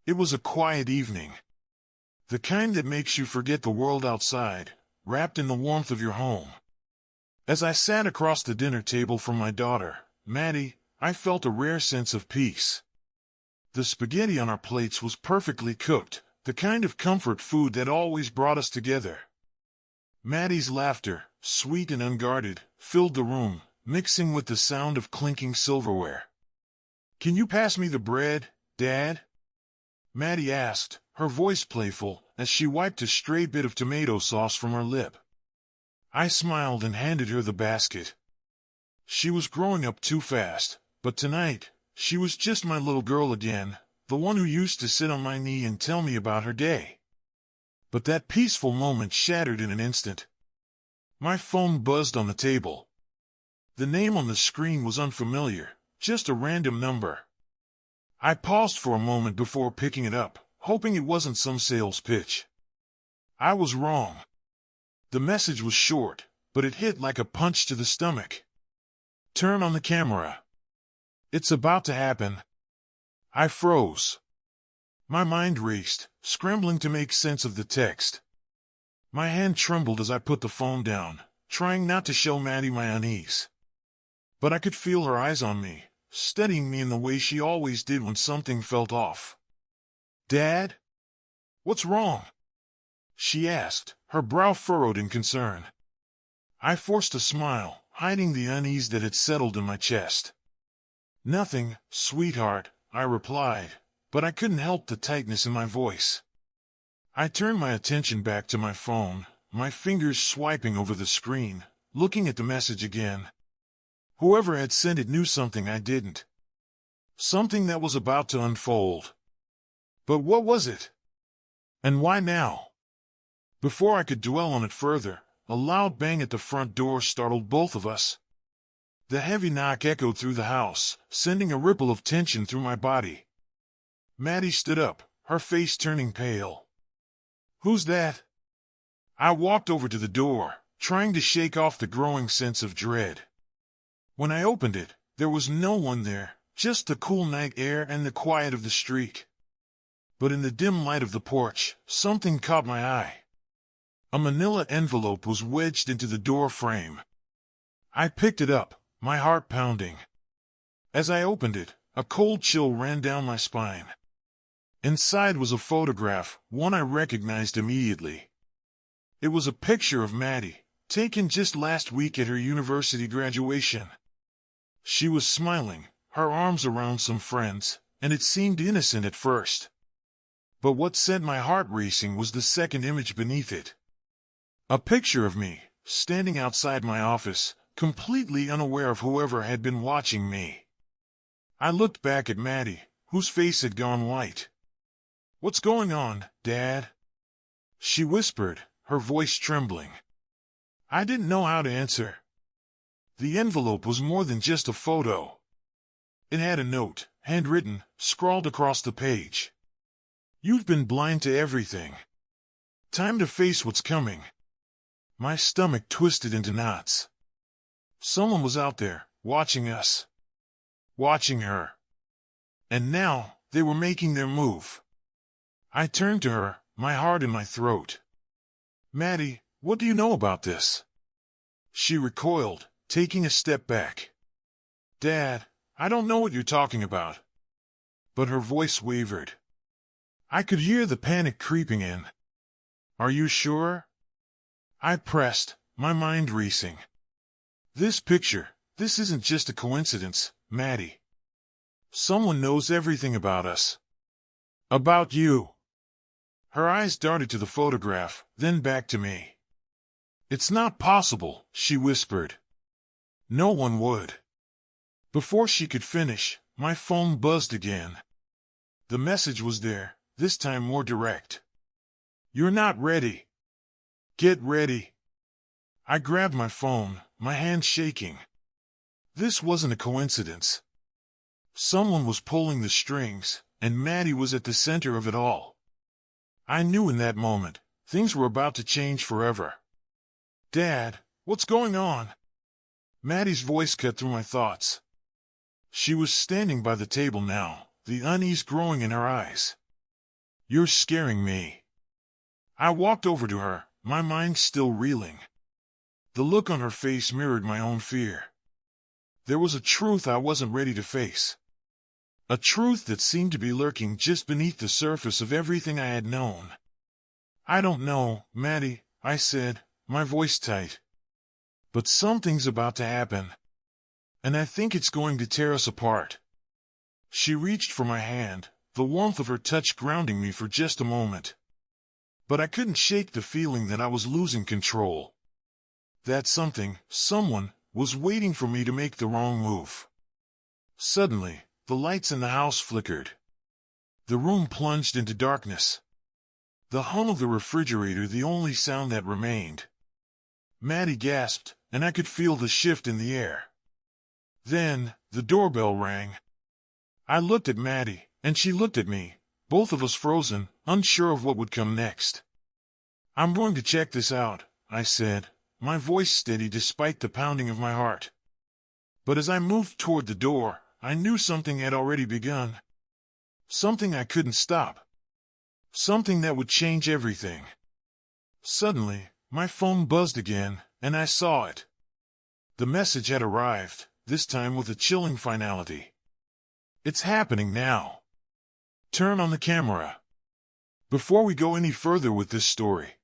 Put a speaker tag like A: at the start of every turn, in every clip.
A: It was a quiet evening. The kind that makes you forget the world outside, wrapped in the warmth of your home. As I sat across the dinner table from my daughter, Maddie, I felt a rare sense of peace. The spaghetti on our plates was perfectly cooked, the kind of comfort food that always brought us together. Maddie's laughter, sweet and unguarded, filled the room, mixing with the sound of clinking silverware. "Can you pass me the bread, Dad?" Maddie asked, her voice playful, as she wiped a stray bit of tomato sauce from her lip. I smiled and handed her the basket. She was growing up too fast, but tonight, she was just my little girl again, the one who used to sit on my knee and tell me about her day. But that peaceful moment shattered in an instant. My phone buzzed on the table. The name on the screen was unfamiliar, just a random number. I paused for a moment before picking it up, hoping it wasn't some sales pitch. I was wrong. The message was short, but it hit like a punch to the stomach. "Turn on the camera. It's about to happen." I froze. My mind raced, scrambling to make sense of the text. My hand trembled as I put the phone down, trying not to show Maddie my unease. But I could feel her eyes on me, steadying me in the way she always did when something felt off. "Dad? What's wrong?" she asked, her brow furrowed in concern. I forced a smile, hiding the unease that had settled in my chest. "Nothing, sweetheart," I replied, but I couldn't help the tightness in my voice. I turned my attention back to my phone, my fingers swiping over the screen, looking at the message again. Whoever had sent it knew something I didn't. Something that was about to unfold. But what was it? And why now? Before I could dwell on it further, a loud bang at the front door startled both of us. The heavy knock echoed through the house, sending a ripple of tension through my body. Maddie stood up, her face turning pale. "Who's that?" I walked over to the door, trying to shake off the growing sense of dread. When I opened it, there was no one there, just the cool night air and the quiet of the street. But in the dim light of the porch, something caught my eye. A manila envelope was wedged into the door frame. I picked it up, my heart pounding. As I opened it, a cold chill ran down my spine. Inside was a photograph, one I recognized immediately. It was a picture of Maddie, taken just last week at her university graduation. She was smiling, her arms around some friends, and it seemed innocent at first. But what sent my heart racing was the second image beneath it. A picture of me, standing outside my office, completely unaware of whoever had been watching me. I looked back at Maddie, whose face had gone white. "What's going on, Dad?" she whispered, her voice trembling. I didn't know how to answer. The envelope was more than just a photo. It had a note, handwritten, scrawled across the page. "You've been blind to everything. Time to face what's coming." My stomach twisted into knots. Someone was out there, watching us. Watching her. And now, they were making their move. I turned to her, my heart in my throat. "Maddie, what do you know about this?" She recoiled, taking a step back. "Dad, I don't know what you're talking about." But her voice wavered. I could hear the panic creeping in. "Are you sure?" I pressed, my mind racing. "This picture, this isn't just a coincidence, Maddie. Someone knows everything about us. About you." Her eyes darted to the photograph, then back to me. "It's not possible," she whispered. "No one would." Before she could finish, my phone buzzed again. The message was there, this time more direct. "You're not ready. Get ready." I grabbed my phone, my hand shaking. This wasn't a coincidence. Someone was pulling the strings, and Maddie was at the center of it all. I knew in that moment, things were about to change forever. "Dad, what's going on?" Maddie's voice cut through my thoughts. She was standing by the table now, the unease growing in her eyes. You're scaring me. I walked over to her, my mind still reeling. The look on her face mirrored my own fear. There was a truth I wasn't ready to face. A truth that seemed to be lurking just beneath the surface of everything I had known. I don't know, Maddie, I said, my voice tight. But something's about to happen. And I think it's going to tear us apart. She reached for my hand, the warmth of her touch grounding me for just a moment. But I couldn't shake the feeling that I was losing control. That something, someone, was waiting for me to make the wrong move. Suddenly, the lights in the house flickered. The room plunged into darkness. The hum of the refrigerator the only sound that remained. Maddie gasped, and I could feel the shift in the air. Then, the doorbell rang. I looked at Maddie, and she looked at me, both of us frozen, unsure of what would come next. I'm going to check this out, I said, my voice steady despite the pounding of my heart. But as I moved toward the door, I knew something had already begun. Something I couldn't stop. Something that would change everything. Suddenly, my phone buzzed again, and I saw it. The message had arrived, this time with a chilling finality. It's happening now. Turn on the camera. Before we go any further with this story,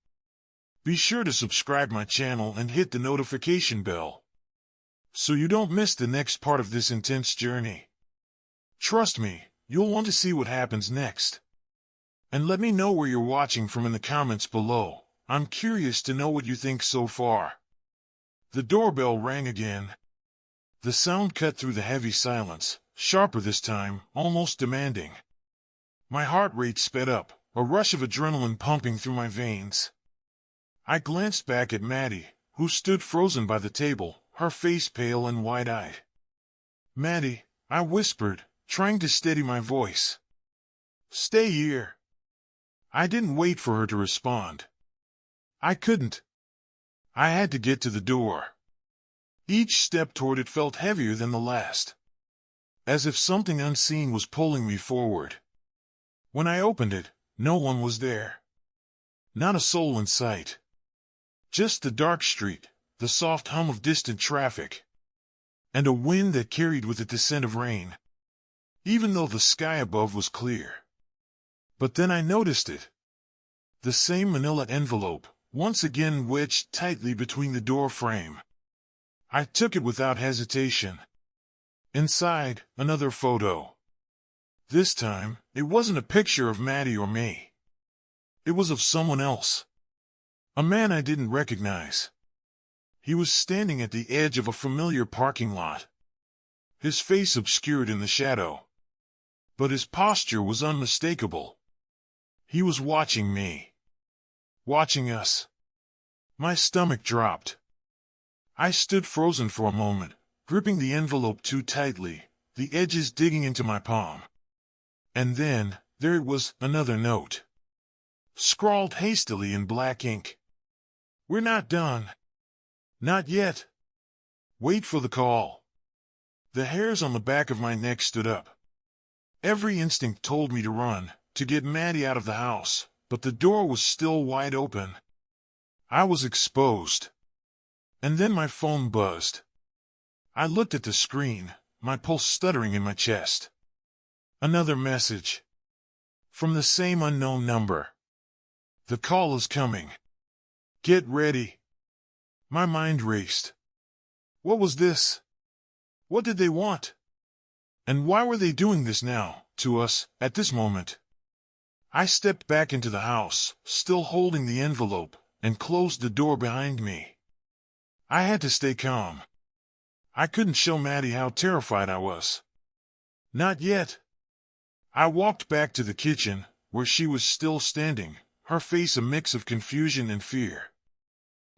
A: be sure to subscribe my channel and hit the notification bell, so you don't miss the next part of this intense journey. Trust me, you'll want to see what happens next. And let me know where you're watching from in the comments below. I'm curious to know what you think so far. The doorbell rang again. The sound cut through the heavy silence, sharper this time, almost demanding. My heart rate sped up, a rush of adrenaline pumping through my veins. I glanced back at Maddie, who stood frozen by the table, her face pale and wide-eyed. Maddie, I whispered, trying to steady my voice. Stay here. I didn't wait for her to respond. I couldn't. I had to get to the door. Each step toward it felt heavier than the last, as if something unseen was pulling me forward. When I opened it, no one was there. Not a soul in sight. Just the dark street, the soft hum of distant traffic, and a wind that carried with it the scent of rain, even though the sky above was clear. But then I noticed it. The same manila envelope, once again wedged tightly between the door frame. I took it without hesitation. Inside, another photo. This time, it wasn't a picture of Maddie or me. It was of someone else. A man I didn't recognize. He was standing at the edge of a familiar parking lot, his face obscured in the shadow. But his posture was unmistakable. He was watching me. Watching us. My stomach dropped. I stood frozen for a moment, gripping the envelope too tightly, the edges digging into my palm. And then, there it was, another note. Scrawled hastily in black ink. We're not done. Not yet. Wait for the call. The hairs on the back of my neck stood up. Every instinct told me to run, to get Maddie out of the house, but the door was still wide open. I was exposed. And then my phone buzzed. I looked at the screen, my pulse stuttering in my chest. Another message. From the same unknown number. The call is coming. Get ready. My mind raced. What was this? What did they want? And why were they doing this now, to us, at this moment? I stepped back into the house, still holding the envelope, and closed the door behind me. I had to stay calm. I couldn't show Maddie how terrified I was. Not yet. I walked back to the kitchen, where she was still standing, her face a mix of confusion and fear.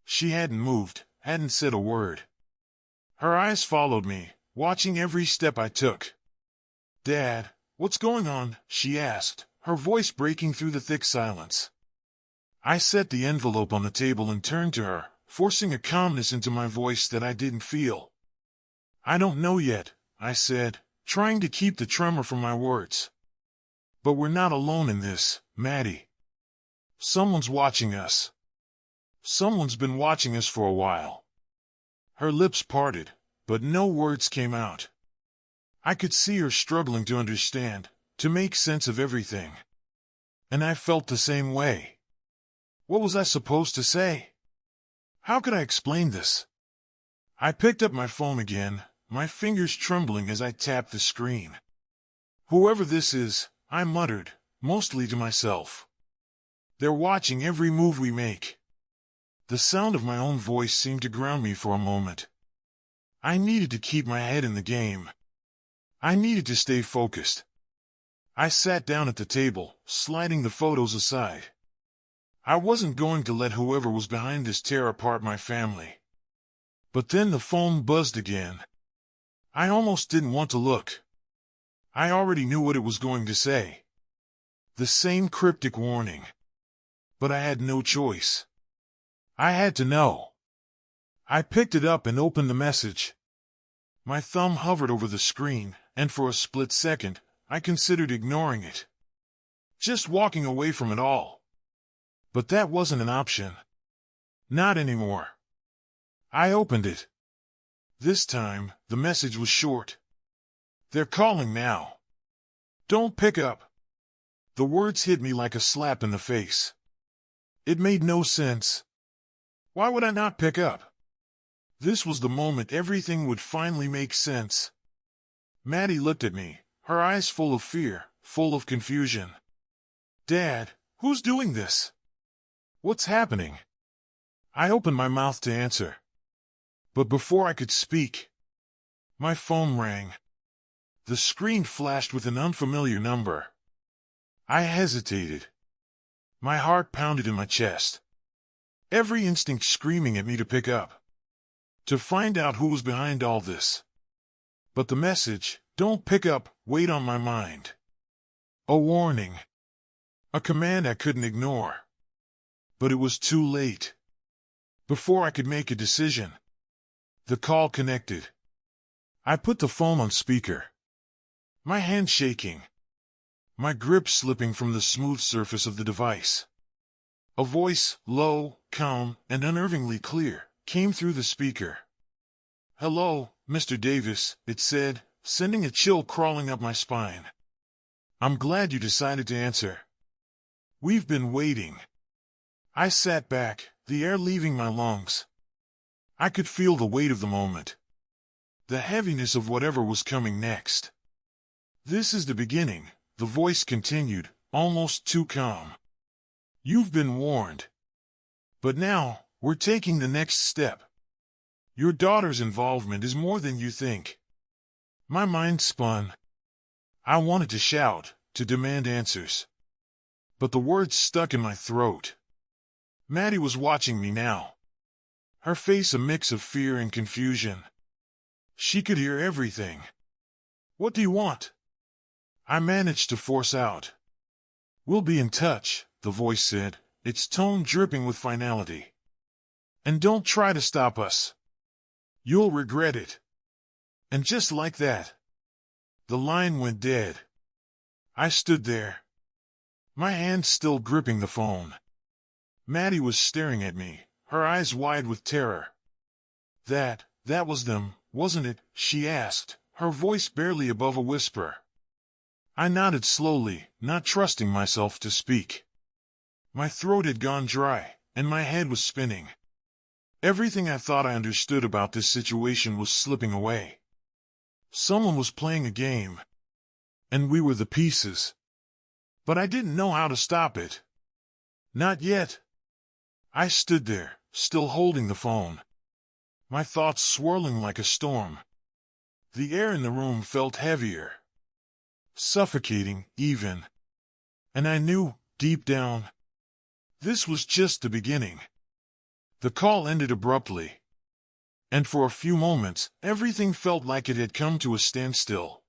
A: She hadn't moved, hadn't said a word. Her eyes followed me, watching every step I took. Dad, what's going on? She asked, her voice breaking through the thick silence. I set the envelope on the table and turned to her, forcing a calmness into my voice that I didn't feel. I don't know yet, I said, trying to keep the tremor from my words. But we're not alone in this, Maddie. Someone's watching us. Someone's been watching us for a while. Her lips parted, but no words came out. I could see her struggling to understand, to make sense of everything. And I felt the same way. What was I supposed to say? How could I explain this? I picked up my phone again, my fingers trembling as I tapped the screen. Whoever this is, I muttered, mostly to myself. They're watching every move we make. The sound of my own voice seemed to ground me for a moment. I needed to keep my head in the game. I needed to stay focused. I sat down at the table, sliding the photos aside. I wasn't going to let whoever was behind this tear apart my family. But then the phone buzzed again. I almost didn't want to look. I already knew what it was going to say. The same cryptic warning. But I had no choice. I had to know. I picked it up and opened the message. My thumb hovered over the screen, and for a split second, I considered ignoring it. Just walking away from it all. But that wasn't an option. Not anymore. I opened it. This time, the message was short. They're calling now. Don't pick up. The words hit me like a slap in the face. It made no sense. Why would I not pick up? This was the moment everything would finally make sense. Maddie looked at me, her eyes full of fear, full of confusion. Dad, who's doing this? What's happening? I opened my mouth to answer. But before I could speak, my phone rang. The screen flashed with an unfamiliar number. I hesitated. My heart pounded in my chest. Every instinct screaming at me to pick up. To find out who was behind all this. But the message, don't pick up, weighed on my mind. A warning. A command I couldn't ignore. But it was too late. Before I could make a decision, the call connected. I put the phone on speaker. My hand shaking. My grip slipping from the smooth surface of the device. A voice, low, calm, and unnervingly clear, came through the speaker. Hello, Mr. Davis, it said, sending a chill crawling up my spine. I'm glad you decided to answer. We've been waiting. I sat back, the air leaving my lungs. I could feel the weight of the moment. The heaviness of whatever was coming next. This is the beginning, the voice continued, almost too calm. You've been warned. But now, we're taking the next step. Your daughter's involvement is more than you think. My mind spun. I wanted to shout, to demand answers. But the words stuck in my throat. Maddie was watching me now. Her face a mix of fear and confusion. She could hear everything. What do you want? I managed to force out. We'll be in touch, the voice said, its tone dripping with finality. And don't try to stop us. You'll regret it. And just like that, the line went dead. I stood there, my hand still gripping the phone. Maddie was staring at me, her eyes wide with terror. That was them, wasn't it? She asked, her voice barely above a whisper. I nodded slowly, not trusting myself to speak. My throat had gone dry, and my head was spinning. Everything I thought I understood about this situation was slipping away. Someone was playing a game, and we were the pieces. But I didn't know how to stop it. Not yet. I stood there, still holding the phone. My thoughts swirling like a storm. The air in the room felt heavier. Suffocating, even. And I knew, deep down, this was just the beginning. The call ended abruptly. And for a few moments, everything felt like it had come to a standstill.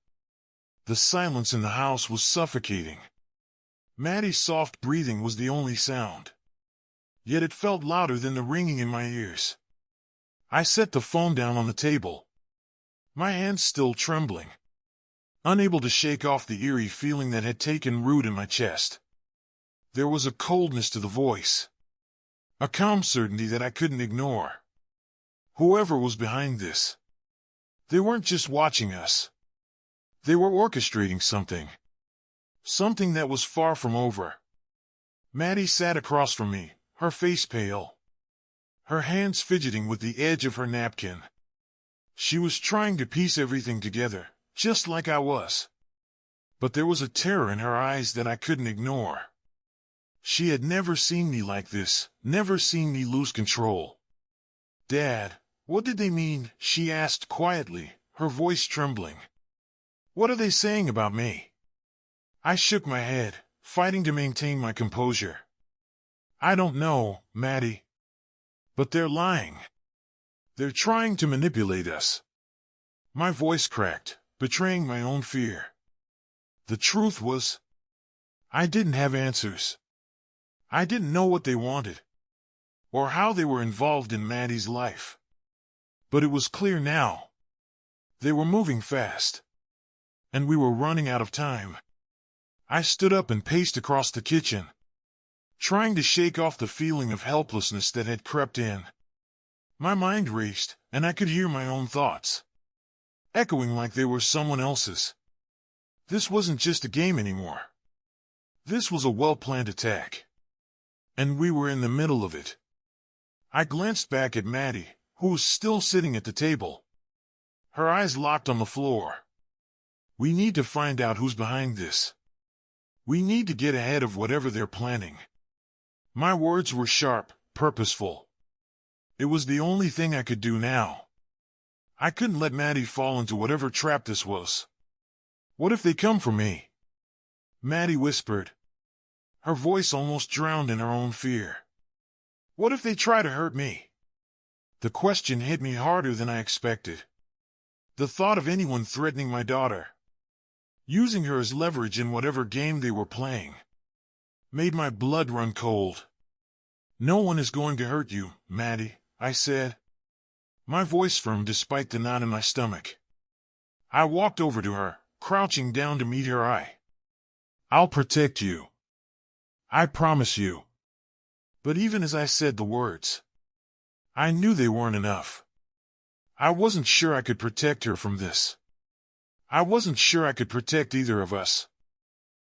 A: The silence in the house was suffocating. Maddie's soft breathing was the only sound. Yet it felt louder than the ringing in my ears. I set the phone down on the table, my hands still trembling. unable to shake off the eerie feeling that had taken root in my chest. There was a coldness to the voice, a calm certainty that I couldn't ignore. Whoever was behind this, they weren't just watching us. They were orchestrating something. Something that was far from over. Maddie sat across from me, her face pale, her hands fidgeting with the edge of her napkin. She was trying to piece everything together, just like I was. But there was a terror in her eyes that I couldn't ignore. She had never seen me like this, never seen me lose control. "Dad, what did they mean?" she asked quietly, her voice trembling. "What are they saying about me?" I shook my head, fighting to maintain my composure. "I don't know, Maddie. But they're lying. They're trying to manipulate us." My voice cracked, betraying my own fear. The truth was, I didn't have answers. I didn't know what they wanted, or how they were involved in Maddie's life. But it was clear now. They were moving fast, and we were running out of time. I stood up and paced across the kitchen, trying to shake off the feeling of helplessness that had crept in. My mind raced, and I could hear my own thoughts, echoing like they were someone else's. This wasn't just a game anymore. This was a well-planned attack, and we were in the middle of it. I glanced back at Maddie, who was still sitting at the table, her eyes locked on the floor. "We need to find out who's behind this. We need to get ahead of whatever they're planning." My words were sharp, purposeful. It was the only thing I could do now. I couldn't let Maddie fall into whatever trap this was. "What if they come for me?" Maddie whispered, her voice almost drowned in her own fear. "What if they try to hurt me?" The question hit me harder than I expected. The thought of anyone threatening my daughter, using her as leverage in whatever game they were playing, made my blood run cold. "No one is going to hurt you, Maddie," I said, my voice firm despite the knot in my stomach. I walked over to her, crouching down to meet her eye. "I'll protect you. I promise you." But even as I said the words, I knew they weren't enough. I wasn't sure I could protect her from this. I wasn't sure I could protect either of us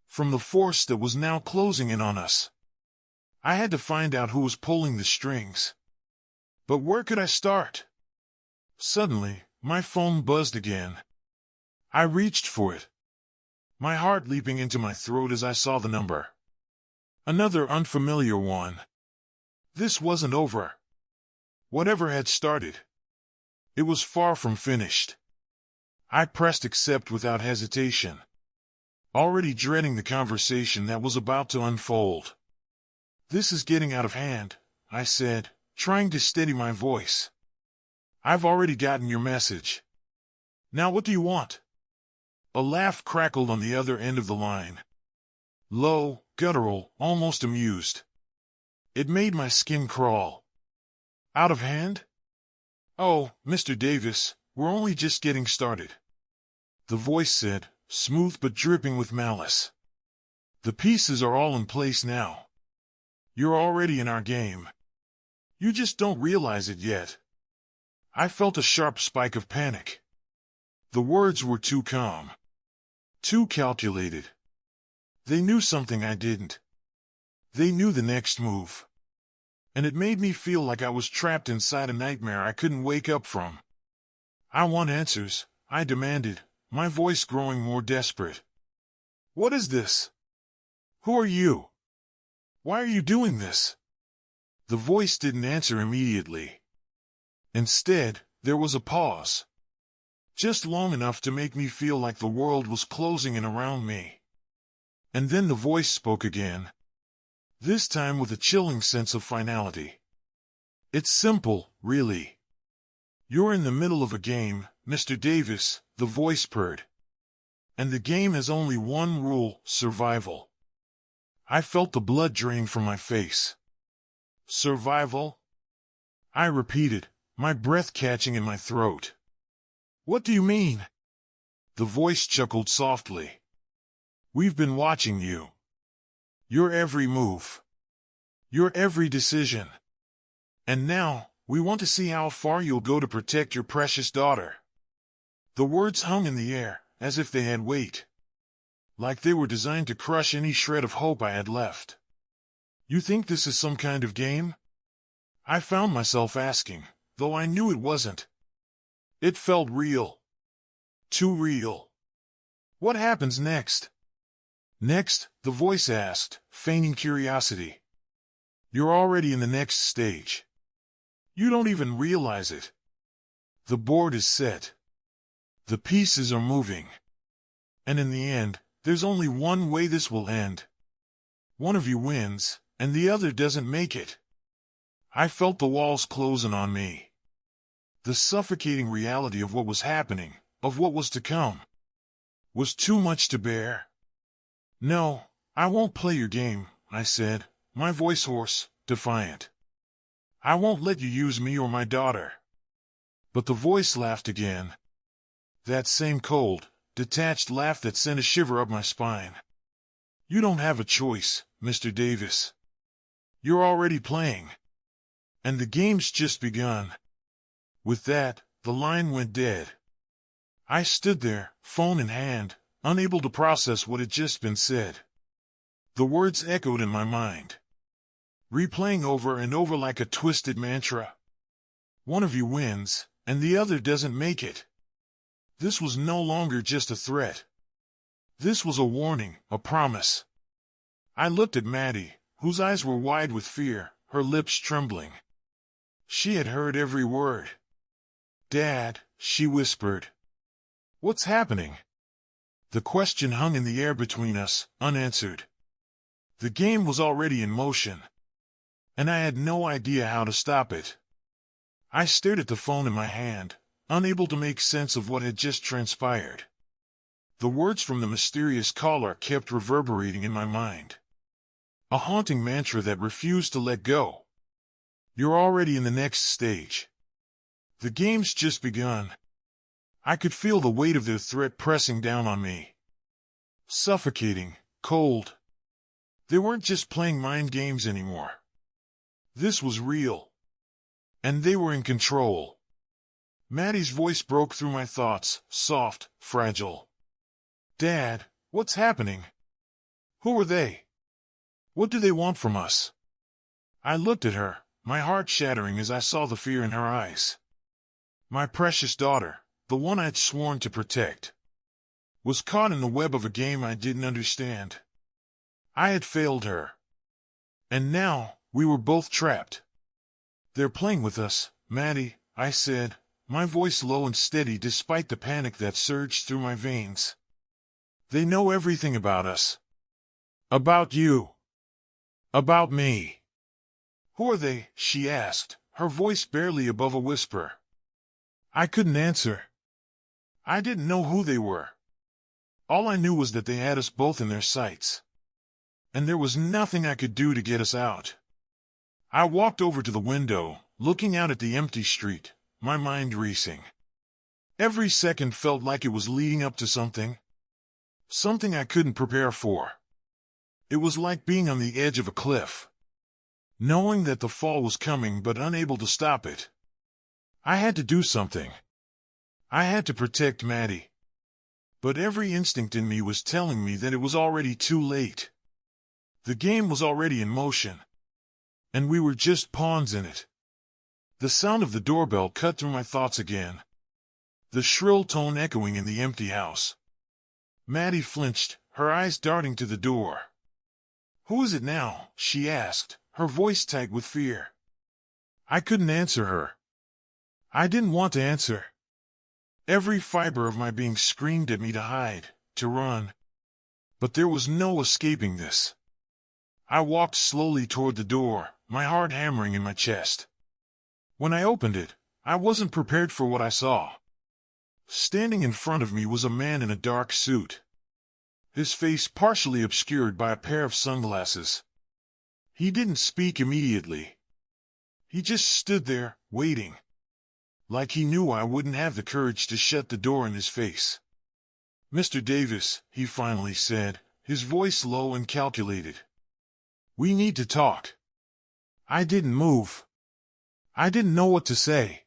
A: from the force that was now closing in on us. I had to find out who was pulling the strings. But where could I start? Suddenly, my phone buzzed again. I reached for it, my heart leaping into my throat as I saw the number. Another unfamiliar one. This wasn't over. Whatever had started, it was far from finished. I pressed accept without hesitation, already dreading the conversation that was about to unfold. "This is getting out of hand," I said, trying to steady my voice. "I've already gotten your message. Now what do you want?" A laugh crackled on the other end of the line. Low, guttural, almost amused. It made my skin crawl. "Out of hand? Oh, Mr. Davis, we're only just getting started," the voice said, smooth but dripping with malice. "The pieces are all in place now. You're already in our game. You just don't realize it yet." I felt a sharp spike of panic. The words were too calm, too calculated. They knew something I didn't. They knew the next move. And it made me feel like I was trapped inside a nightmare I couldn't wake up from. "I want answers," I demanded, my voice growing more desperate. "What is this? Who are you? Why are you doing this?" The voice didn't answer immediately. Instead, there was a pause, just long enough to make me feel like the world was closing in around me. And then the voice spoke again, this time with a chilling sense of finality. "It's simple, really. You're in the middle of a game, Mr. Davis," the voice purred. "And the game has only one rule: survival." I felt the blood drain from my face. "Survival?" I repeated, my breath catching in my throat. "What do you mean?" The voice chuckled softly. We've been watching you. Your every move. Your every decision. And now, we want to see how far you'll go to protect your precious daughter. The words hung in the air, as if they had weight. Like they were designed to crush any shred of hope I had left. You think this is some kind of game? I found myself asking, though I knew it wasn't. It felt real. Too real. What happens next? Next, the voice asked, feigning curiosity. You're already in the next stage. You don't even realize it. The board is set. The pieces are moving. And in the end, there's only one way this will end. One of you wins, and the other doesn't make it. I felt the walls closing on me. The suffocating reality of what was happening, of what was to come, was too much to bear. No, I won't play your game, I said, my voice hoarse, defiant. I won't let you use me or my daughter. But the voice laughed again. That same cold, detached laugh that sent a shiver up my spine. You don't have a choice, Mr. Davis. You're already playing. And the game's just begun. With that, the line went dead. I stood there, phone in hand, unable to process what had just been said. The words echoed in my mind, replaying over and over like a twisted mantra. One of you wins, and the other doesn't make it. This was no longer just a threat. This was a warning, a promise. I looked at Maddie, whose eyes were wide with fear, her lips trembling. She had heard every word. Dad, she whispered. What's happening? The question hung in the air between us, unanswered. The game was already in motion, and I had no idea how to stop it. I stared at the phone in my hand, unable to make sense of what had just transpired. The words from the mysterious caller kept reverberating in my mind. A haunting mantra that refused to let go. You're already in the next stage. The game's just begun. I could feel the weight of their threat pressing down on me. Suffocating, cold. They weren't just playing mind games anymore. This was real. And they were in control. Maddie's voice broke through my thoughts, soft, fragile. Dad, what's happening? Who are they? What do they want from us? I looked at her, my heart shattering as I saw the fear in her eyes. My precious daughter, the one I'd sworn to protect, was caught in the web of a game I didn't understand. I had failed her. And now, we were both trapped. They're playing with us, Maddie, I said, my voice low and steady despite the panic that surged through my veins. They know everything about us. About you. About me. Who are they? She asked, her voice barely above a whisper. I couldn't answer. I didn't know who they were. All I knew was that they had us both in their sights. And there was nothing I could do to get us out. I walked over to the window, looking out at the empty street, my mind racing. Every second felt like it was leading up to something. Something I couldn't prepare for. It was like being on the edge of a cliff, knowing that the fall was coming but unable to stop it. I had to do something. I had to protect Maddie. But every instinct in me was telling me that it was already too late. The game was already in motion, and we were just pawns in it. The sound of the doorbell cut through my thoughts again, the shrill tone echoing in the empty house. Maddie flinched, her eyes darting to the door. Who is it now? She asked, her voice tight with fear. I couldn't answer her. I didn't want to answer. Every fiber of my being screamed at me to hide, to run. But there was no escaping this. I walked slowly toward the door, my heart hammering in my chest. When I opened it, I wasn't prepared for what I saw. Standing in front of me was a man in a dark suit, his face partially obscured by a pair of sunglasses. He didn't speak immediately. He just stood there, waiting. Like he knew I wouldn't have the courage to shut the door in his face. "Mr. Davis," he finally said, his voice low and calculated. "We need to talk." I didn't move. I didn't know what to say.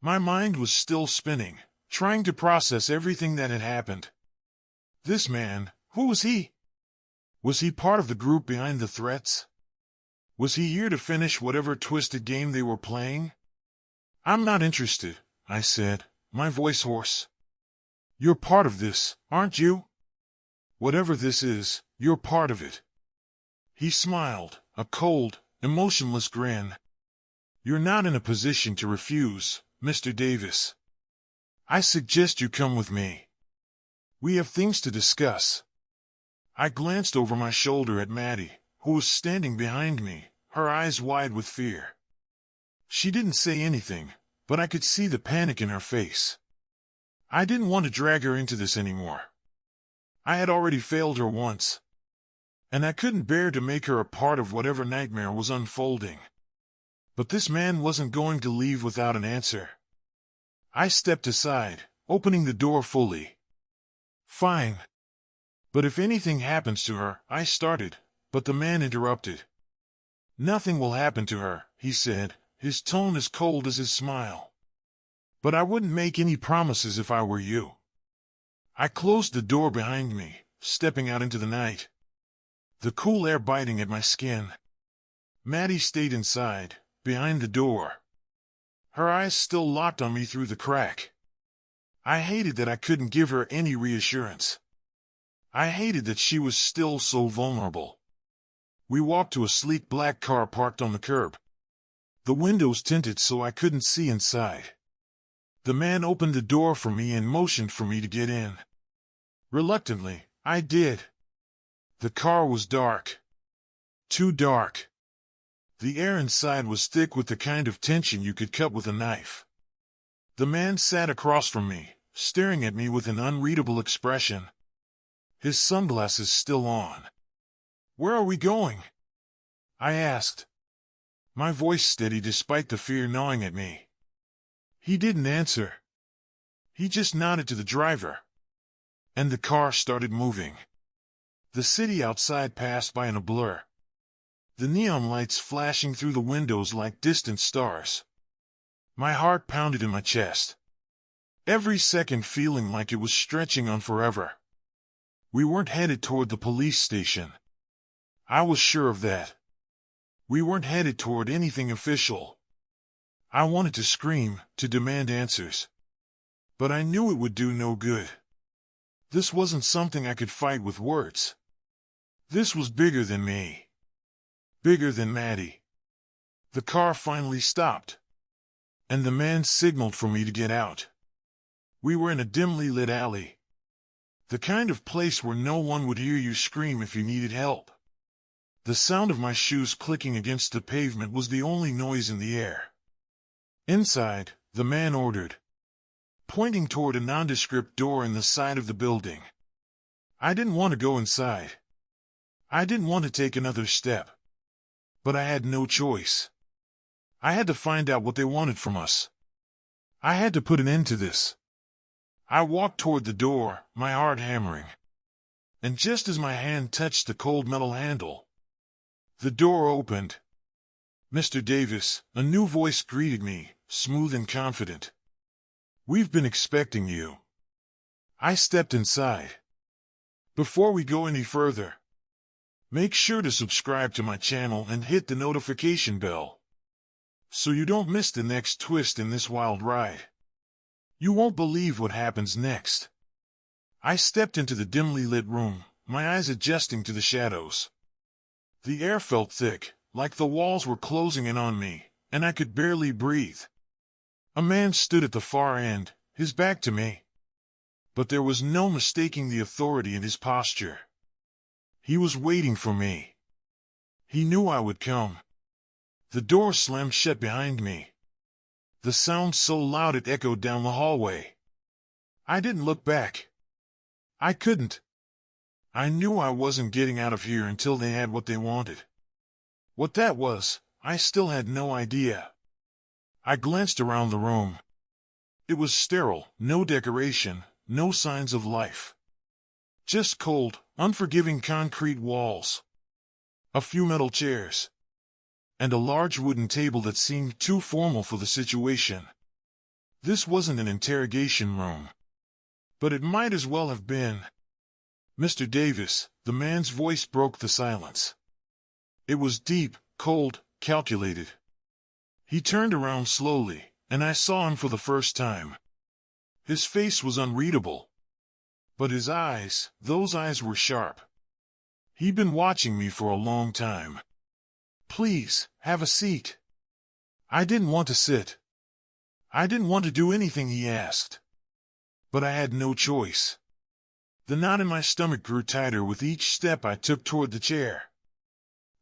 A: My mind was still spinning, trying to process everything that had happened. This man, who was he? Was he part of the group behind the threats? Was he here to finish whatever twisted game they were playing? "I'm not interested," I said, my voice hoarse. "You're part of this, aren't you? Whatever this is, you're part of it." He smiled, a cold, emotionless grin. "You're not in a position to refuse, Mr. Davis. I suggest you come with me. We have things to discuss." I glanced over my shoulder at Maddie, who was standing behind me, her eyes wide with fear. She didn't say anything, but I could see the panic in her face. I didn't want to drag her into this anymore. I had already failed her once, and I couldn't bear to make her a part of whatever nightmare was unfolding. But this man wasn't going to leave without an answer. I stepped aside, opening the door fully. "Fine. But if anything happens to her," I started, but the man interrupted. "Nothing will happen to her," he said, his tone as cold as his smile. "But I wouldn't make any promises if I were you." I closed the door behind me, stepping out into the night, the cool air biting at my skin. Maddie stayed inside, behind the door, her eyes still locked on me through the crack. I hated that I couldn't give her any reassurance. I hated that she was still so vulnerable. We walked to a sleek black car parked on the curb, the windows tinted so I couldn't see inside. The man opened the door for me and motioned for me to get in. Reluctantly, I did. The car was dark. Too dark. The air inside was thick with the kind of tension you could cut with a knife. The man sat across from me, staring at me with an unreadable expression, his sunglasses still on. "Where are we going?" I asked, my voice steady despite the fear gnawing at me. He didn't answer. He just nodded to the driver, and the car started moving. The city outside passed by in a blur, the neon lights flashing through the windows like distant stars. My heart pounded in my chest, every second feeling like it was stretching on forever. We weren't headed toward the police station. I was sure of that. We weren't headed toward anything official. I wanted to scream, to demand answers, but I knew it would do no good. This wasn't something I could fight with words. This was bigger than me. Bigger than Maddie. The car finally stopped, and the man signaled for me to get out. We were in a dimly lit alley, the kind of place where no one would hear you scream if you needed help. The sound of my shoes clicking against the pavement was the only noise in the air. "Inside," the man ordered, pointing toward a nondescript door in the side of the building. I didn't want to go inside. I didn't want to take another step. But I had no choice. I had to find out what they wanted from us. I had to put an end to this. I walked toward the door, my heart hammering. And just as my hand touched the cold metal handle, the door opened. "Mr. Davis," a new voice greeted me, smooth and confident. "We've been expecting you." I stepped inside. "Before we go any further, make sure to subscribe to my channel and hit the notification bell, so you don't miss the next twist in this wild ride. You won't believe what happens next." I stepped into the dimly lit room, my eyes adjusting to the shadows. The air felt thick, like the walls were closing in on me, and I could barely breathe. A man stood at the far end, his back to me. But there was no mistaking the authority in his posture. He was waiting for me. He knew I would come. The door slammed shut behind me, the sound so loud it echoed down the hallway. I didn't look back. I couldn't. I knew I wasn't getting out of here until they had what they wanted. What that was, I still had no idea. I glanced around the room. It was sterile, no decoration, no signs of life. Just cold, unforgiving concrete walls. A few metal chairs. And a large wooden table that seemed too formal for the situation. This wasn't an interrogation room. But it might as well have been. Mr. Davis, the man's voice broke the silence. It was deep, cold, calculated. He turned around slowly, and I saw him for the first time. His face was unreadable. But his eyes, those eyes were sharp. He'd been watching me for a long time. "Please, have a seat." I didn't want to sit. I didn't want to do anything he asked. But I had no choice. The knot in my stomach grew tighter with each step I took toward the chair.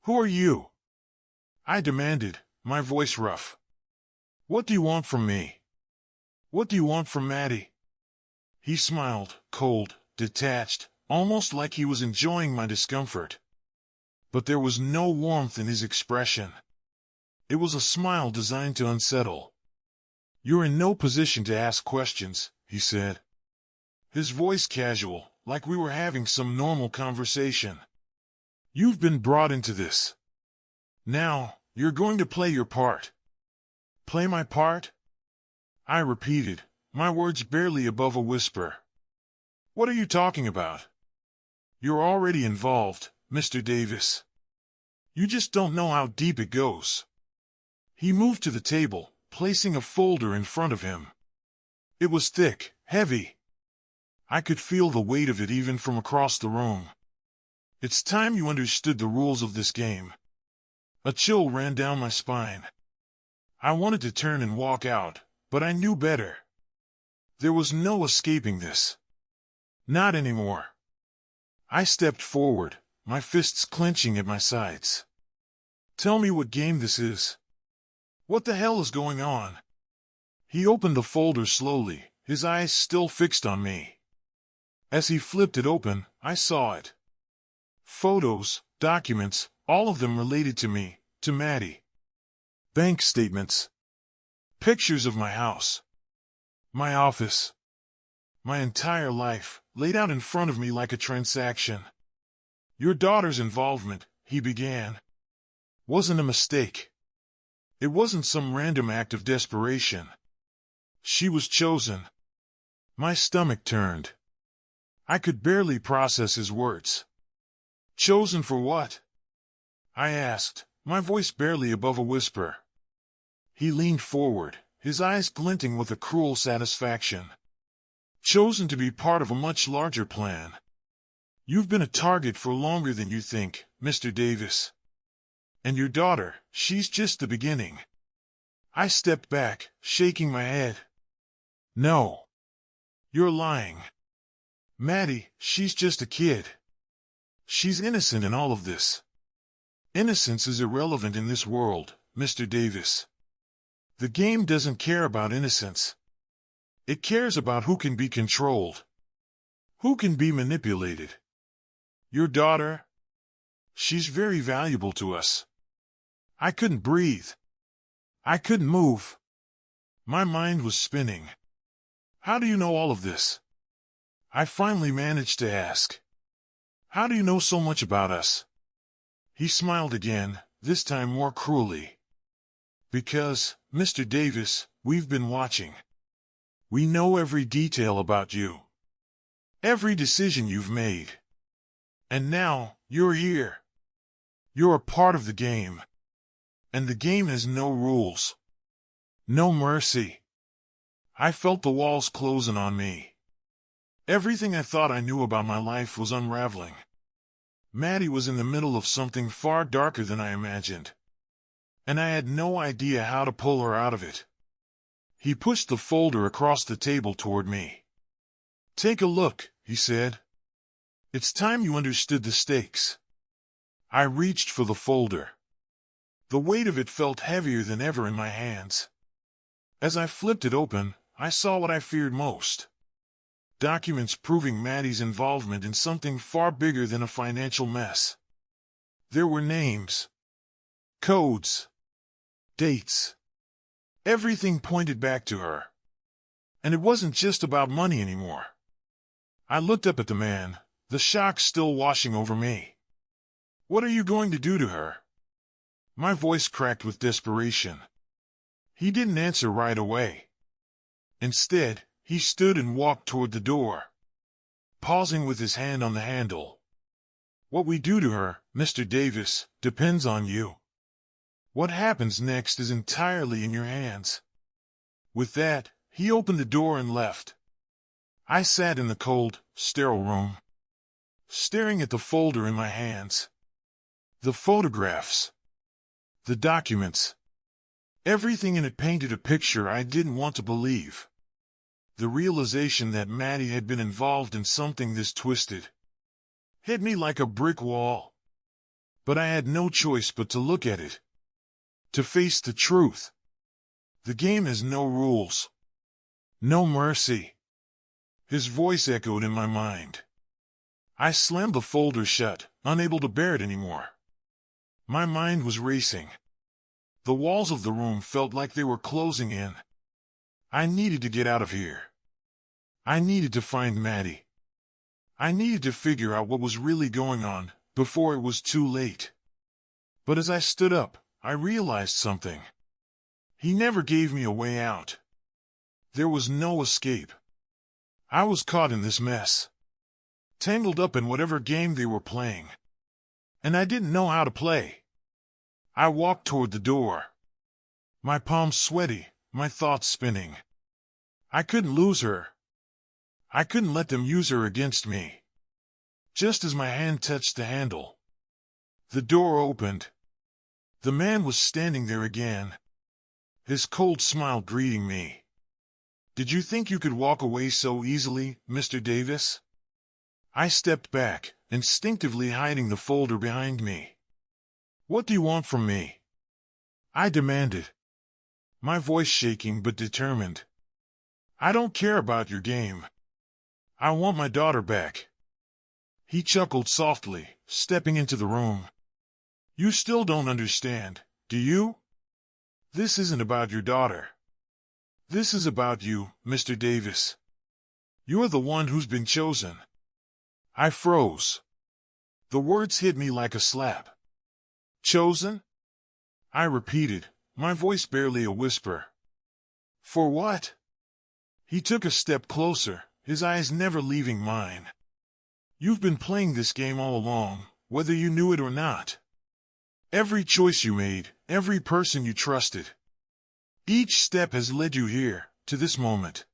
A: "Who are you?" I demanded, my voice rough. "What do you want from me? What do you want from Maddie?" He smiled, cold, detached, almost like he was enjoying my discomfort. But there was no warmth in his expression. It was a smile designed to unsettle. "You're in no position to ask questions," he said. His voice casual, like we were having some normal conversation. "You've been brought into this. Now, you're going to play your part." "Play my part?" I repeated, my words barely above a whisper. "What are you talking about?" "You're already involved, Mr. Davis. You just don't know how deep it goes." He moved to the table, placing a folder in front of him. It was thick, heavy. I could feel the weight of it even from across the room. "It's time you understood the rules of this game." A chill ran down my spine. I wanted to turn and walk out, but I knew better. There was no escaping this. Not anymore. I stepped forward, my fists clenching at my sides. "Tell me what game this is. What the hell is going on?" He opened the folder slowly, his eyes still fixed on me. As he flipped it open, I saw it. Photos, documents, all of them related to me, to Maddie. Bank statements. Pictures of my house. My office. My entire life, laid out in front of me like a transaction. "Your daughter's involvement," he began, "wasn't a mistake. It wasn't some random act of desperation. She was chosen." My stomach turned. I could barely process his words. "Chosen for what?" I asked, my voice barely above a whisper. He leaned forward, his eyes glinting with a cruel satisfaction. "Chosen to be part of a much larger plan. You've been a target for longer than you think, Mr. Davis. And your daughter, she's just the beginning." I stepped back, shaking my head. "No. You're lying. Maddie, she's just a kid. She's innocent in all of this. Innocence is irrelevant in this world, Mr. Davis. The game doesn't care about innocence. It cares about who can be controlled. Who can be manipulated. Your daughter? She's very valuable to us." I couldn't breathe. I couldn't move. My mind was spinning. "How do you know all of this?" I finally managed to ask. "How do you know so much about us?" He smiled again, this time more cruelly. "Because, Mr. Davis, we've been watching. We know every detail about you. Every decision you've made. And now, you're here. You're a part of the game. And the game has no rules. No mercy." I felt the walls closing on me. Everything I thought I knew about my life was unraveling. Maddie was in the middle of something far darker than I imagined. And I had no idea how to pull her out of it. He pushed the folder across the table toward me. "Take a look," he said. "It's time you understood the stakes." I reached for the folder. The weight of it felt heavier than ever in my hands. As I flipped it open, I saw what I feared most. Documents proving Maddie's involvement in something far bigger than a financial mess. There were names, codes, dates. Everything pointed back to her. And it wasn't just about money anymore. I looked up at the man, the shock still washing over me. What are you going to do to her? My voice cracked with desperation. He didn't answer right away. Instead, he stood and walked toward the door, pausing with his hand on the handle. What we do to her, Mr. Davis, depends on you. What happens next is entirely in your hands. With that, he opened the door and left. I sat in the cold, sterile room, staring at the folder in my hands. The photographs, the documents, everything in it painted a picture I didn't want to believe. The realization that Maddie had been involved in something this twisted hit me like a brick wall. But I had no choice but to look at it, to face the truth. The game has no rules, no mercy. His voice echoed in my mind. I slammed the folder shut, unable to bear it anymore. My mind was racing. The walls of the room felt like they were closing in. I needed to get out of here. I needed to find Maddie. I needed to figure out what was really going on before it was too late. But as I stood up, I realized something. He never gave me a way out. There was no escape. I was caught in this mess, tangled up in whatever game they were playing. And I didn't know how to play. I walked toward the door, my palms sweaty, my thoughts spinning. I couldn't lose her. I couldn't let them use her against me. Just as my hand touched the handle, the door opened. The man was standing there again, his cold smile greeting me. Did you think you could walk away so easily, Mr. Davis? I stepped back, instinctively hiding the folder behind me. What do you want from me? I demanded, my voice shaking but determined. I don't care about your game. I want my daughter back. He chuckled softly, stepping into the room. You still don't understand, do you? This isn't about your daughter. This is about you, Mr. Davis. You're the one who's been chosen. I froze. The words hit me like a slap. Chosen? I repeated, my voice barely a whisper. For what? He took a step closer, his eyes never leaving mine. You've been playing this game all along, whether you knew it or not. Every choice you made, every person you trusted. Each step has led you here, to this moment.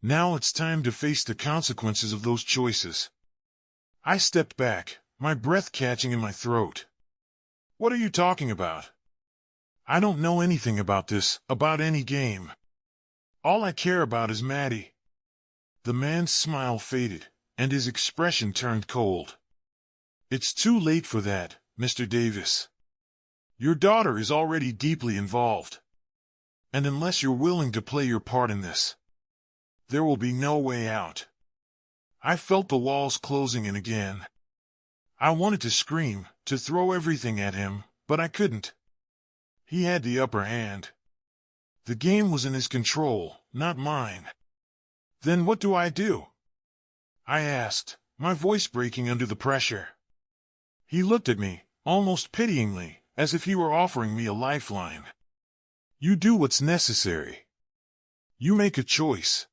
A: Now it's time to face the consequences of those choices. I stepped back, my breath catching in my throat. What are you talking about? I don't know anything about this, about any game. All I care about is Maddie. The man's smile faded, and his expression turned cold. It's too late for that, Mr. Davis. Your daughter is already deeply involved. And unless you're willing to play your part in this, there will be no way out. I felt the walls closing in again. I wanted to scream, to throw everything at him, but I couldn't. He had the upper hand. The game was in his control, not mine. Then what do I do? I asked, my voice breaking under the pressure. He looked at me, almost pityingly, as if he were offering me a lifeline. You do what's necessary. You make a choice.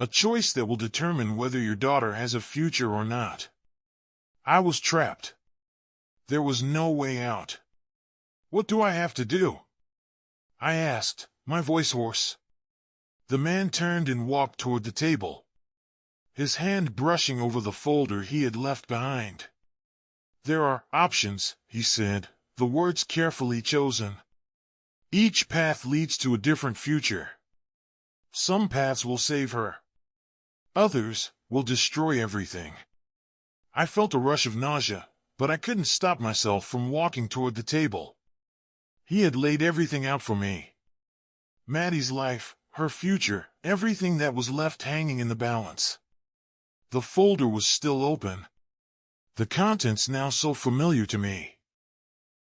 A: A choice that will determine whether your daughter has a future or not. I was trapped. There was no way out. What do I have to do? I asked, my voice hoarse. The man turned and walked toward the table, his hand brushing over the folder he had left behind. There are options, he said, the words carefully chosen. Each path leads to a different future. Some paths will save her. Others will destroy everything. I felt a rush of nausea, but I couldn't stop myself from walking toward the table. He had laid everything out for me. Maddie's life, her future, everything that was left hanging in the balance. The folder was still open. The contents now so familiar to me.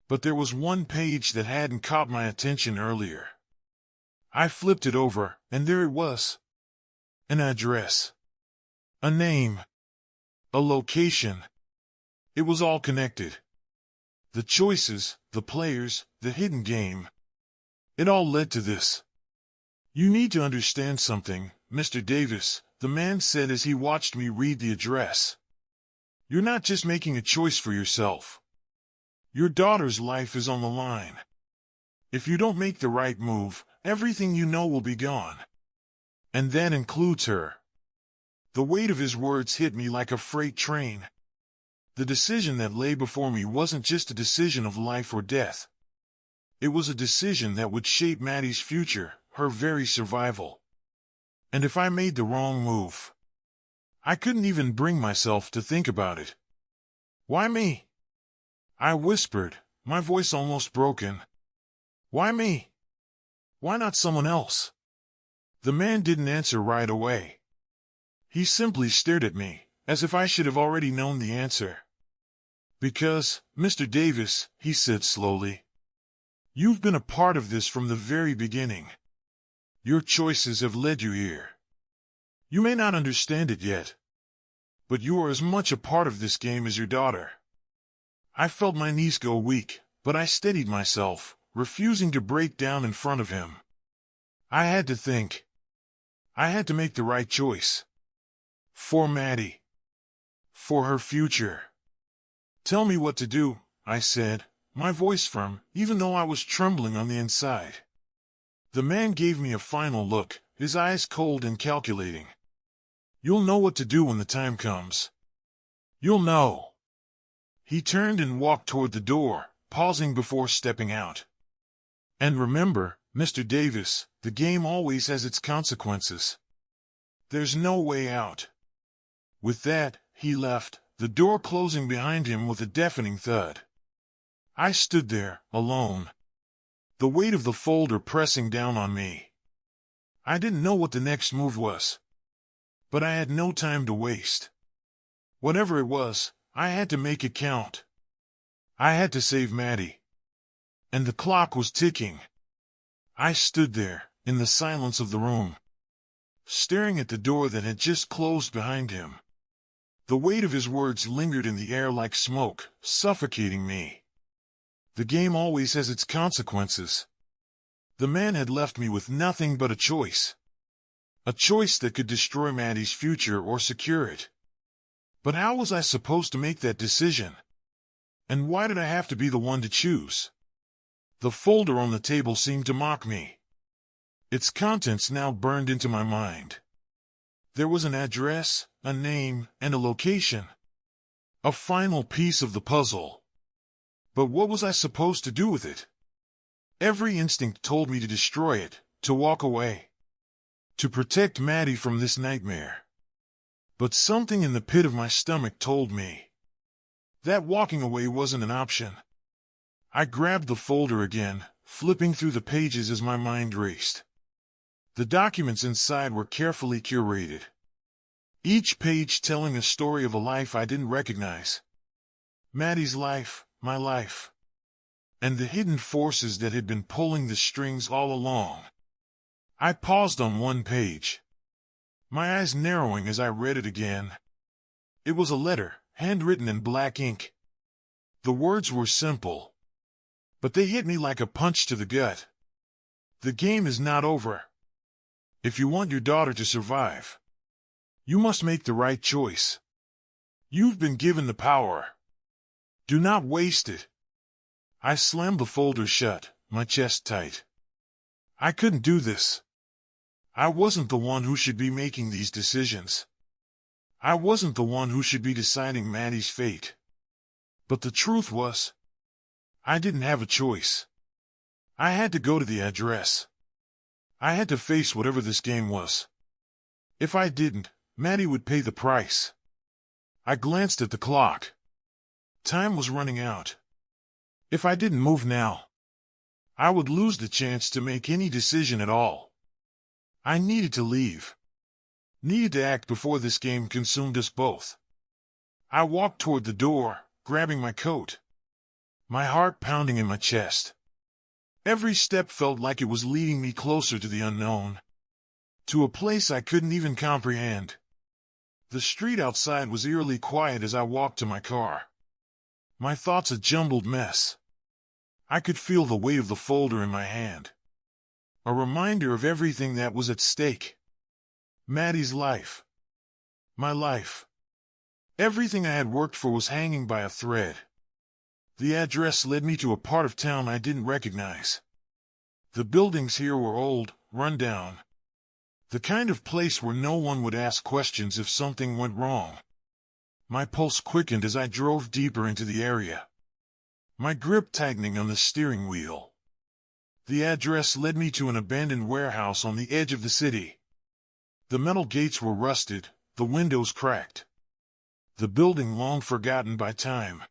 A: But there was one page that hadn't caught my attention earlier. I flipped it over, and there it was. An address. a name, a location. It was all connected. The choices, the players, the hidden game. It all led to this. You need to understand something, Mr. Davis, the man said as he watched me read the address. You're not just making a choice for yourself. Your daughter's life is on the line. If you don't make the right move, everything you know will be gone. And that includes her. The weight of his words hit me like a freight train. The decision that lay before me wasn't just a decision of life or death. It was a decision that would shape Maddie's future, her very survival. And if I made the wrong move, I couldn't even bring myself to think about it. Why me? I whispered, my voice almost broken. Why me? Why not someone else? The man didn't answer right away. He simply stared at me, as if I should have already known the answer. Because, Mr. Davis, he said slowly, you've been a part of this from the very beginning. Your choices have led you here. You may not understand it yet, but you are as much a part of this game as your daughter. I felt my knees go weak, but I steadied myself, refusing to break down in front of him. I had to think. I had to make the right choice. For Maddie. For her future. Tell me what to do, I said, my voice firm, even though I was trembling on the inside. The man gave me a final look, his eyes cold and calculating. You'll know what to do when the time comes. You'll know. He turned and walked toward the door, pausing before stepping out. And remember, Mr. Davis, the game always has its consequences. There's no way out. With that, he left, the door closing behind him with a deafening thud. I stood there, alone. The weight of the folder pressing down on me. I didn't know what the next move was. But I had no time to waste. Whatever it was, I had to make it count. I had to save Maddie. And the clock was ticking. I stood there, in the silence of the room, staring at the door that had just closed behind him. The weight of his words lingered in the air like smoke, suffocating me. The game always has its consequences. The man had left me with nothing but a choice. A choice that could destroy Maddie's future or secure it. But how was I supposed to make that decision? And why did I have to be the one to choose? The folder on the table seemed to mock me. Its contents now burned into my mind. There was an address, a name, and a location. A final piece of the puzzle. But what was I supposed to do with it? Every instinct told me to destroy it, to walk away. To protect Maddie from this nightmare. But something in the pit of my stomach told me that walking away wasn't an option. I grabbed the folder again, flipping through the pages as my mind raced. The documents inside were carefully curated. Each page telling a story of a life I didn't recognize. Maddie's life, my life. And the hidden forces that had been pulling the strings all along. I paused on one page, my eyes narrowing as I read it again. It was a letter, handwritten in black ink. The words were simple, but they hit me like a punch to the gut. The game is not over. If you want your daughter to survive, you must make the right choice. You've been given the power. Do not waste it. I slammed the folder shut, my chest tight. I couldn't do this. I wasn't the one who should be making these decisions. I wasn't the one who should be deciding Maddie's fate. But the truth was, I didn't have a choice. I had to go to the address. I had to face whatever this game was. If I didn't, Maddie would pay the price. I glanced at the clock. Time was running out. If I didn't move now, I would lose the chance to make any decision at all. I needed to leave. Needed to act before this game consumed us both. I walked toward the door, grabbing my coat. My heart pounding in my chest. Every step felt like it was leading me closer to the unknown. To a place I couldn't even comprehend. The street outside was eerily quiet as I walked to my car. My thoughts a jumbled mess. I could feel the weight of the folder in my hand. A reminder of everything that was at stake. Maddie's life. My life. Everything I had worked for was hanging by a thread. The address led me to a part of town I didn't recognize. The buildings here were old, run down. The kind of place where no one would ask questions if something went wrong. My pulse quickened as I drove deeper into the area, my grip tightening on the steering wheel. The address led me to an abandoned warehouse on the edge of the city. The metal gates were rusted, the windows cracked. The building long forgotten by time.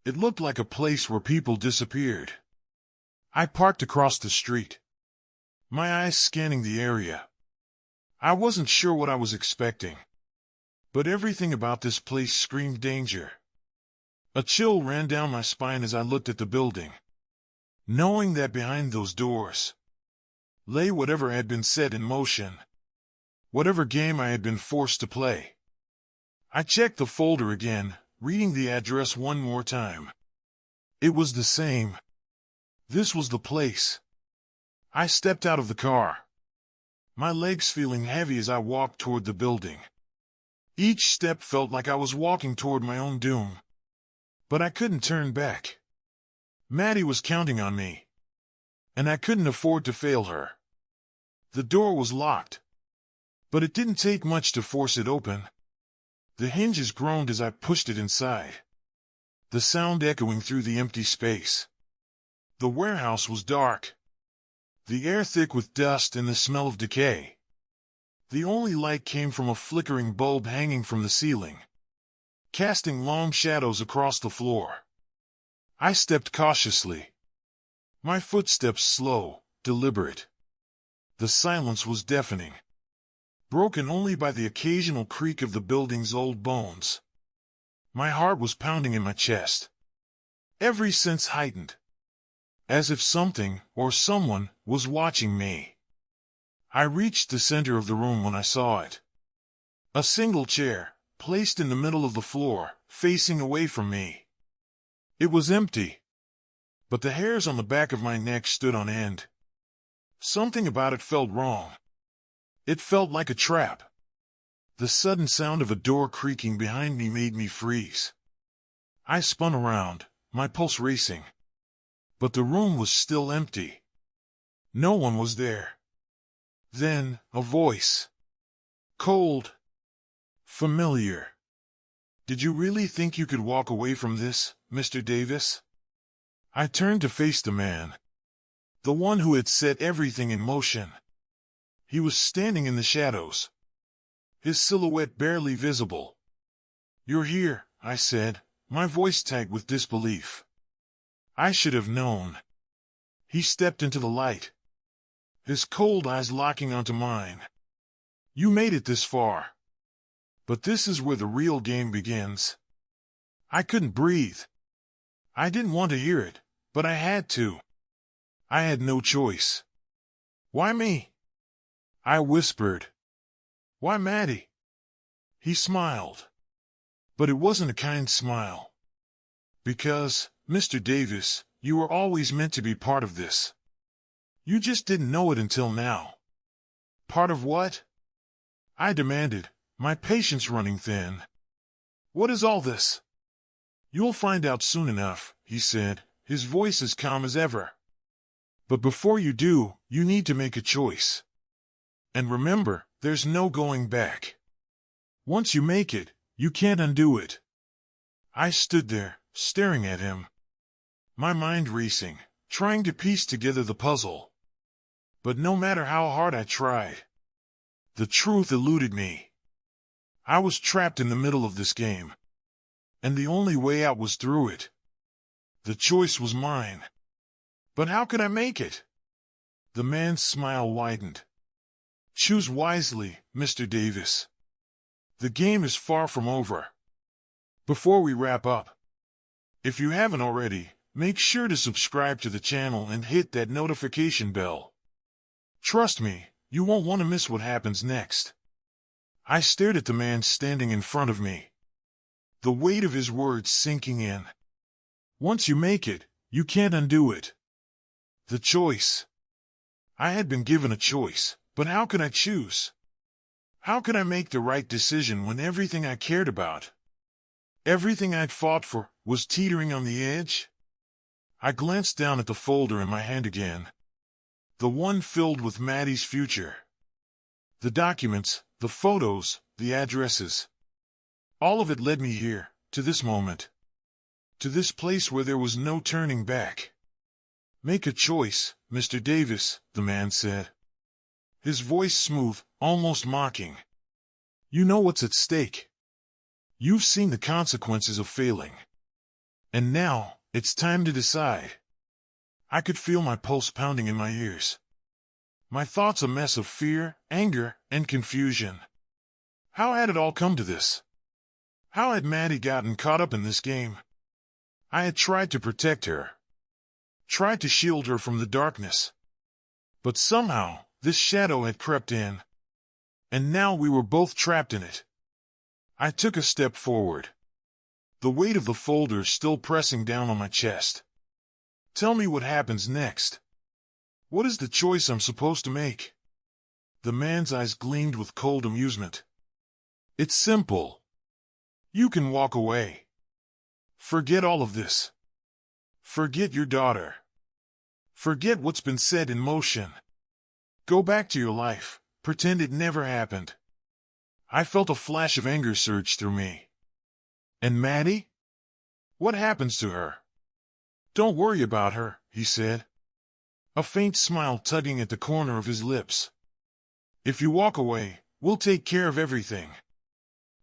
A: It looked like a place where people disappeared. I parked across the street, my eyes scanning the area. I wasn't sure what I was expecting, but everything about this place screamed danger. A chill ran down my spine as I looked at the building, knowing that behind those doors lay whatever had been set in motion, whatever game I had been forced to play. I checked the folder again, reading the address one more time. It was the same. This was the place. I stepped out of the car, my legs feeling heavy as I walked toward the building. Each step felt like I was walking toward my own doom. But I couldn't turn back. Maddie was counting on me, and I couldn't afford to fail her. The door was locked, but it didn't take much to force it open. The hinges groaned as I pushed it inside, the sound echoing through the empty space. The warehouse was dark, the air thick with dust and the smell of decay. The only light came from a flickering bulb hanging from the ceiling, casting long shadows across the floor. I stepped cautiously, my footsteps slow, deliberate. The silence was deafening, broken only by the occasional creak of the building's old bones. My heart was pounding in my chest, every sense heightened, as if something or someone was watching me. I reached the center of the room when I saw it. A single chair, placed in the middle of the floor, facing away from me. It was empty, but the hairs on the back of my neck stood on end. Something about it felt wrong. It felt like a trap. The sudden sound of a door creaking behind me made me freeze. I spun around, my pulse racing. But the room was still empty. No one was there. Then, a voice. Cold. Familiar. Did you really think you could walk away from this, Mr. Davis? I turned to face the man, the one who had set everything in motion. He was standing in the shadows, his silhouette barely visible. You're here, I said, my voice tight with disbelief. I should have known. He stepped into the light, his cold eyes locking onto mine. You made it this far. But this is where the real game begins. I couldn't breathe. I didn't want to hear it, but I had to. I had no choice. Why me? I whispered. Why Maddie? He smiled. But it wasn't a kind smile. Because, Mr. Davis, you were always meant to be part of this. You just didn't know it until now. Part of what? I demanded, my patience running thin. What is all this? You'll find out soon enough, he said, his voice as calm as ever. But before you do, you need to make a choice. And remember, there's no going back. Once you make it, you can't undo it. I stood there, staring at him, my mind racing, trying to piece together the puzzle. But no matter how hard I tried, the truth eluded me. I was trapped in the middle of this game, and the only way out was through it. The choice was mine. But how could I make it? The man's smile widened. Choose wisely, Mr. Davis. The game is far from over. Before we wrap up, if you haven't already, make sure to subscribe to the channel and hit that notification bell. Trust me, you won't want to miss what happens next. I stared at the man standing in front of me, the weight of his words sinking in. Once you make it, you can't undo it. The choice. I had been given a choice, but how could I choose? How could I make the right decision when everything I cared about, everything I'd fought for, was teetering on the edge? I glanced down at the folder in my hand again, the one filled with Maddie's future. The documents, the photos, the addresses. All of it led me here, to this moment. To this place where there was no turning back. Make a choice, Mr. Davis, the man said. His voice smooth, almost mocking. You know what's at stake. You've seen the consequences of failing. And now, it's time to decide. I could feel my pulse pounding in my ears. My thoughts a mess of fear, anger, and confusion. How had it all come to this? How had Maddie gotten caught up in this game? I had tried to protect her. Tried to shield her from the darkness. But somehow, this shadow had crept in. And now we were both trapped in it. I took a step forward. The weight of the folder still pressing down on my chest. Tell me what happens next. What is the choice I'm supposed to make? The man's eyes gleamed with cold amusement. It's simple. You can walk away. Forget all of this. Forget your daughter. Forget what's been set in motion. Go back to your life. Pretend it never happened. I felt a flash of anger surge through me. And Maddie? What happens to her? Don't worry about her, he said. A faint smile tugging at the corner of his lips. If you walk away, we'll take care of everything.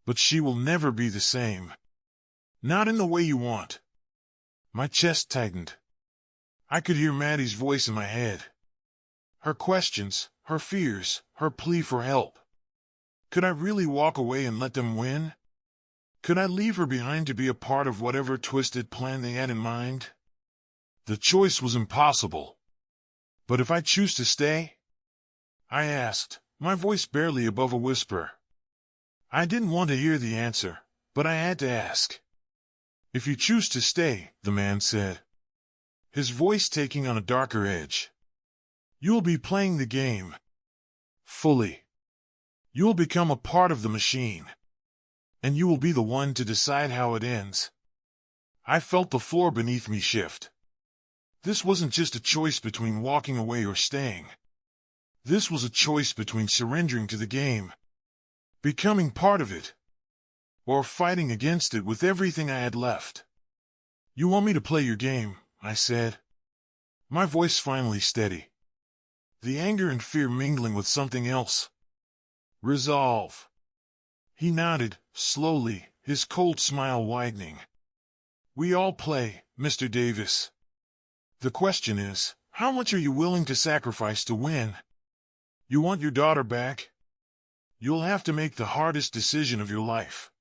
A: But she will never be the same. Not in the way you want. My chest tightened. I could hear Maddie's voice in my head. Her questions, her fears, her plea for help. Could I really walk away and let them win? Could I leave her behind to be a part of whatever twisted plan they had in mind? The choice was impossible. But if I choose to stay? I asked, my voice barely above a whisper. I didn't want to hear the answer, but I had to ask. If you choose to stay, the man said, his voice taking on a darker edge, you'll be playing the game. Fully. You'll become a part of the machine. And you will be the one to decide how it ends. I felt the floor beneath me shift. This wasn't just a choice between walking away or staying. This was a choice between surrendering to the game, becoming part of it, or fighting against it with everything I had left. You want me to play your game, I said. My voice finally steady. The anger and fear mingling with something else. Resolve. He nodded, slowly, his cold smile widening. We all play, Mr. Davis. The question is, how much are you willing to sacrifice to win? You want your daughter back? You'll have to make the hardest decision of your life.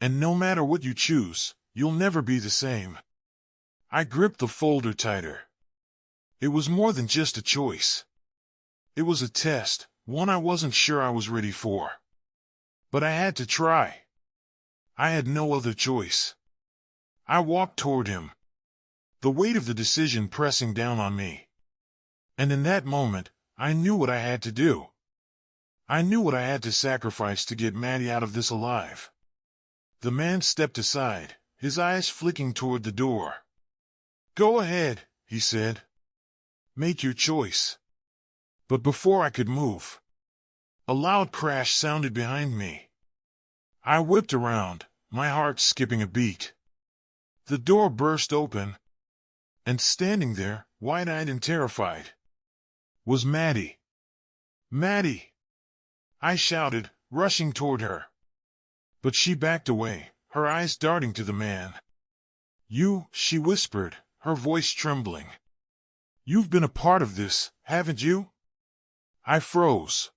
A: And no matter what you choose, you'll never be the same. I gripped the folder tighter. It was more than just a choice. It was a test, one I wasn't sure I was ready for. But I had to try. I had no other choice. I walked toward him, the weight of the decision pressing down on me. And in that moment, I knew what I had to do. I knew what I had to sacrifice to get Maddie out of this alive. The man stepped aside, his eyes flicking toward the door. Go ahead, he said. Make your choice. But before I could move, a loud crash sounded behind me. I whipped around, my heart skipping a beat. The door burst open, and standing there, wide-eyed and terrified, was Maddie. Maddie! I shouted, rushing toward her. But she backed away, her eyes darting to the man. You, she whispered, her voice trembling. You've been a part of this, haven't you? I froze.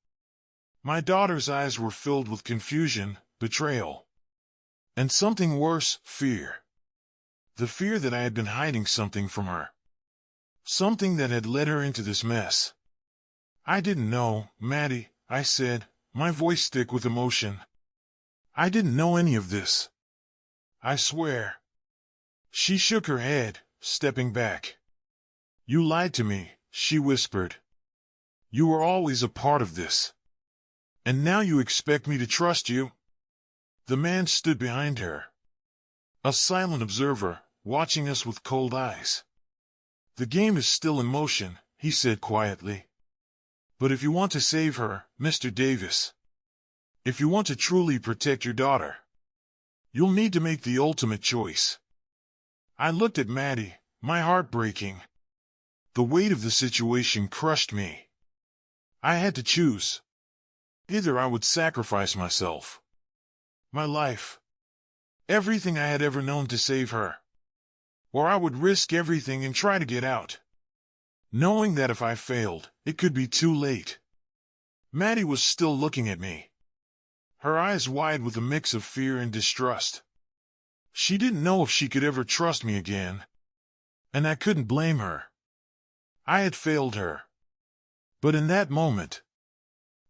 A: My daughter's eyes were filled with confusion, betrayal, and something worse, fear. The fear that I had been hiding something from her. Something that had led her into this mess. I didn't know, Maddie, I said, my voice thick with emotion. I didn't know any of this. I swear. She shook her head, stepping back. You lied to me, she whispered. You were always a part of this. And now you expect me to trust you? The man stood behind her, a silent observer, watching us with cold eyes. The game is still in motion, he said quietly. But if you want to save her, Mr. Davis, if you want to truly protect your daughter, you'll need to make the ultimate choice. I looked at Maddie, my heart breaking. The weight of the situation crushed me. I had to choose. Either I would sacrifice myself, my life, everything I had ever known to save her, or I would risk everything and try to get out, knowing that if I failed, it could be too late. Maddie was still looking at me, her eyes wide with a mix of fear and distrust. She didn't know if she could ever trust me again, and I couldn't blame her. I had failed her. But in that moment,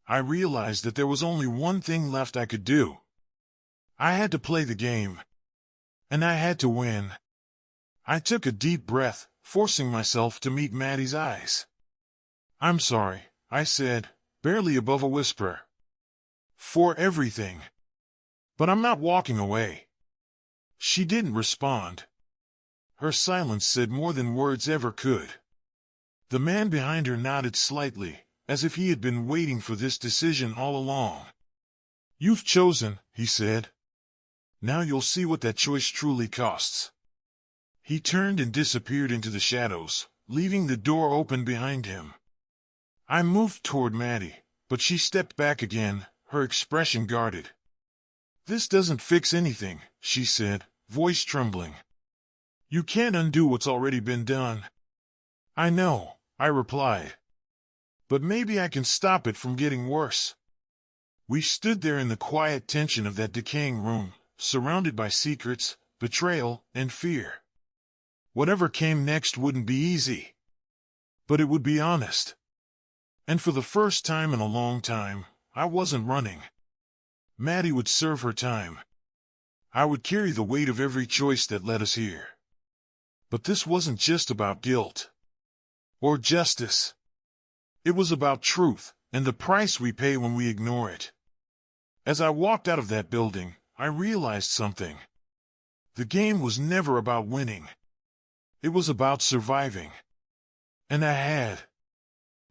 A: I realized that there was only one thing left I could do. I had to play the game, and I had to win. I took a deep breath, forcing myself to meet Maddie's eyes. I'm sorry, I said, barely above a whisper. For everything. But I'm not walking away. She didn't respond. Her silence said more than words ever could. The man behind her nodded slightly, as if he had been waiting for this decision all along. You've chosen, he said. Now you'll see what that choice truly costs. He turned and disappeared into the shadows, leaving the door open behind him. I moved toward Maddie, but she stepped back again, her expression guarded. This doesn't fix anything, she said, voice trembling. You can't undo what's already been done. I know, I replied. But maybe I can stop it from getting worse. We stood there in the quiet tension of that decaying room, surrounded by secrets, betrayal, and fear. Whatever came next wouldn't be easy. But it would be honest. And for the first time in a long time, I wasn't running. Maddie would serve her time. I would carry the weight of every choice that led us here. But this wasn't just about guilt or justice. It was about truth, and the price we pay when we ignore it. As I walked out of that building, I realized something. The game was never about winning. It was about surviving. And I had.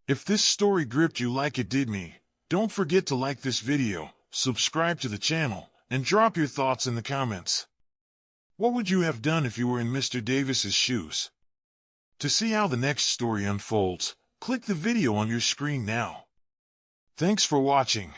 A: If this story gripped you like it did me, don't forget to like this video, subscribe to the channel, and drop your thoughts in the comments. What would you have done if you were in Mr. Davis's shoes? To see how the next story unfolds, click the video on your screen now. Thanks for watching.